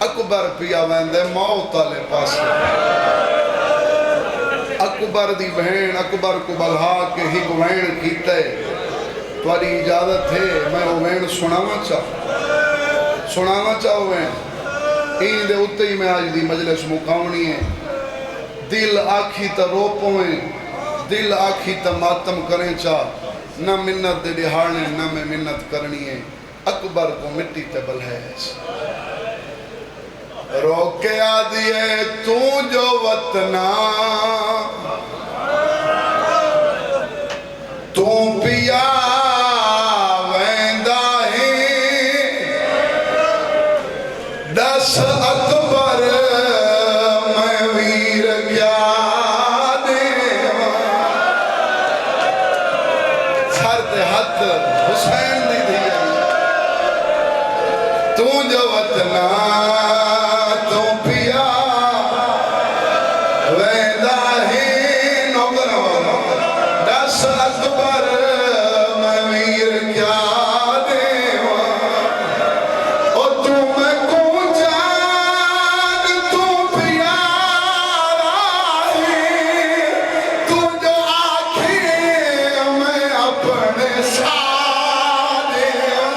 اکبر پیا ویندے موت والے پاس اکبر دی بہن اکبر کو بلہا کے ہی گوین کیتے تواری اجازت ہے میں اوین سنانا چاہو این دے اتے ہی میں آج دی مجلس مقاونی ہے دل آکھی تا رو پویں دل آکھی تا ماتم کریں چاہ نہ منت دے دہانے نہ میں منت کرنی ہے اکبر کو مٹی تے بلہے روکے آدھئے تو جو وطنا تو پیا ویندہ ہی دس اکبر میں ویر گیا دیوا سرد حد حسین دی دیا تو جو وطنا تو پیا ویندہ ہی نوکر دس اکبر میں ویر کیا دیوا اور تو میں کو جان تو پیارا ہے تو جو آنکھیں میں اپنے ساتھ دیوا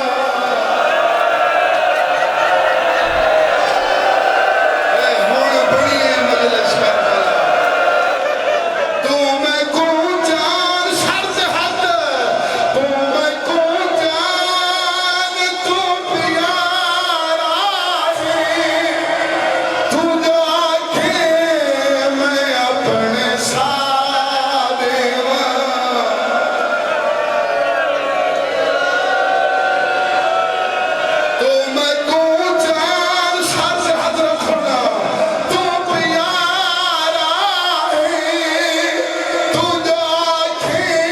ہون بڑی مجلس کربلا تو میں کو جان سرد حد تو میں کو جان تو پیارا ہے تو جو آنکھیں میں اپنے ساتھ دیوا تو میں کو جان سرد حد رکھنا تو پیارا ہے تو جو آنکھیں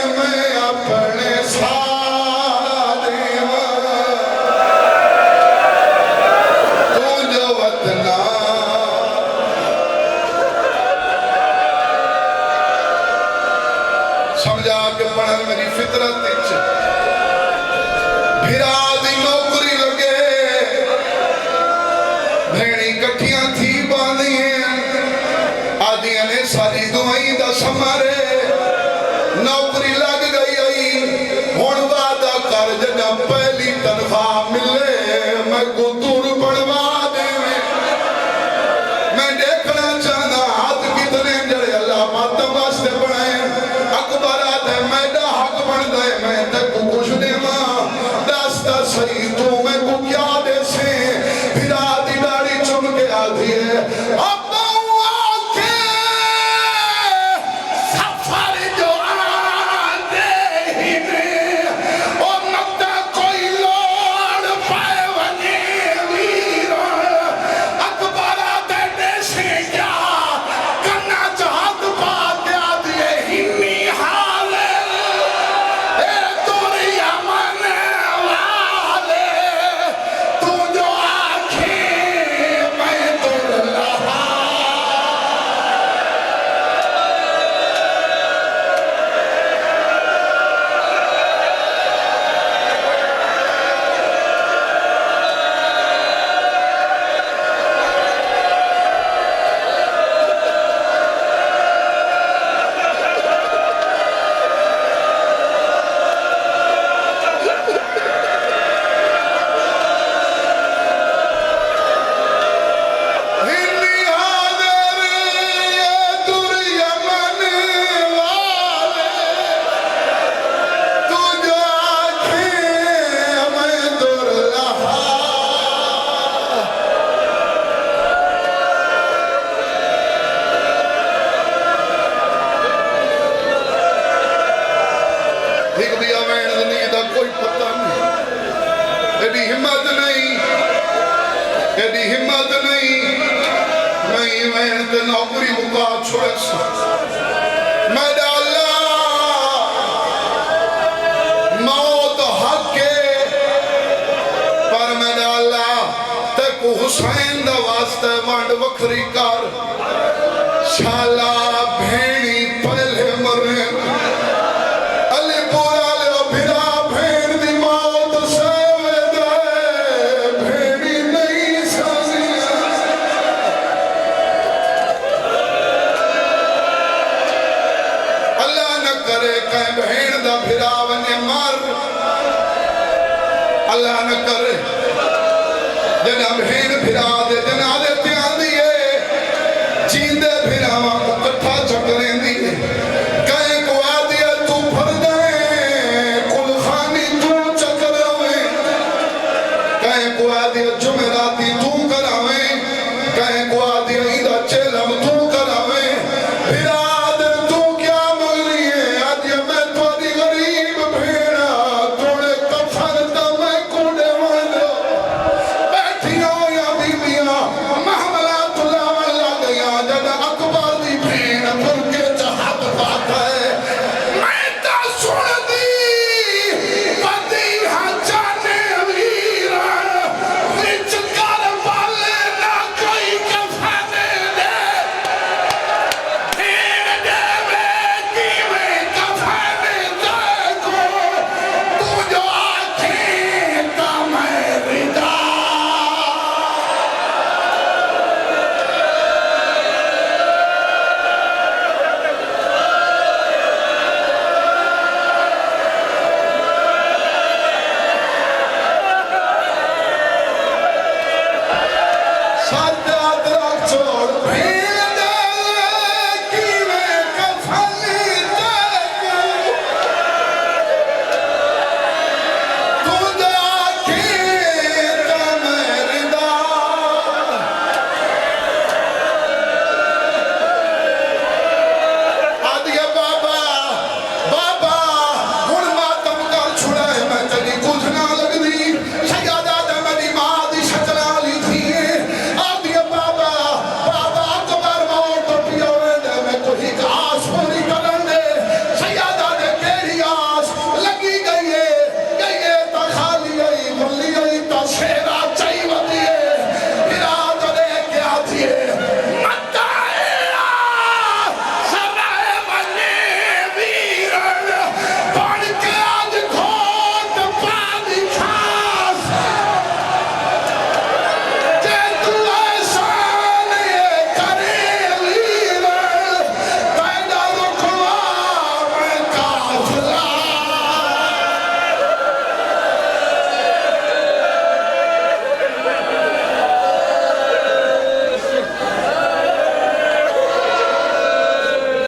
میں اپنے ساتھ دیوا تو جو وطنا سمجھا کے پڑھن میری فطرت اچھ بھرا دی نوکری لگے بھینی کٹھیاں تھی باندھی ہیں آدھیاں نے ساری دعائیں دا سمارے نوکری لگ گئی آئی ہون وعدہ کر جگہ پہلی تنخواہ ملے میں کو دور پڑھوا دے میں دیکھنا چاہنا ہاتھ کتنے جڑے اللہ ماتم واسطے بڑھائیں اکبر آدھے میں دا حق بڑھ دے میں تے کو کچھ دے ماں داستا صحیح تو میں کو کیا دے سے پھرا دی داڑی چم کے آدھی ہے ابا آکے سفر جو آدھے ہی دے اور نکتا کوئی لوڑ پائے ونی ویران اکبر آدھے دے سے کیا کرنا چاہت پا کے آدھے ہنی حالے اے توری امن والے تو جو آنکھیں میں تر لہا ہنی حاضر اے توری امن والے تو جو آنکھیں میں تر لہا ایک دیا وین زندگی دا کوئی پتہ نہیں ایڈی ہمت نہیں ایڈی ہمت نہیں میں وین تے نوکری مکا چھوڑے سا میں دا اللہ موت حق کے پر میں دا اللہ تے کو حسین دا واسطے وانڈ وکھری کر شالا بھینی پہلے مرے علی پورا لے بھرا بھین دی موت سے وے دے بھینی نہیں سے جنا بھین پھرا دے جنازے تے آندی ہے جیندے پھراواں کو کٹھا چک لیندی ہے کہیں کو آدھی ہے تو پھر دے کل خانی تو چکر ہوئے کہیں کو آدھی ہے جمعراتی تو کراویں کہیں کو آدھی ہے عیدہ چیلم تو کراویں پھرا دے تو کیا مغری ہے آدھی ہے میں تو آدھی غریب بھیڑا توڑے کفن تا میں کوڑے وانڈو بیٹھیوں یا بیویاں محملات اللہ اللہ گیا جد اکبر دی بھیڑ پھر کے چہت بات ہے میں تا سن دی بدی ہاں جانے ویران وچ کر والے نہ کوئی کفن دے بھیڑ دے کیویں کفن دے کو تو جو آنکھیں تا میں ردا ساتھ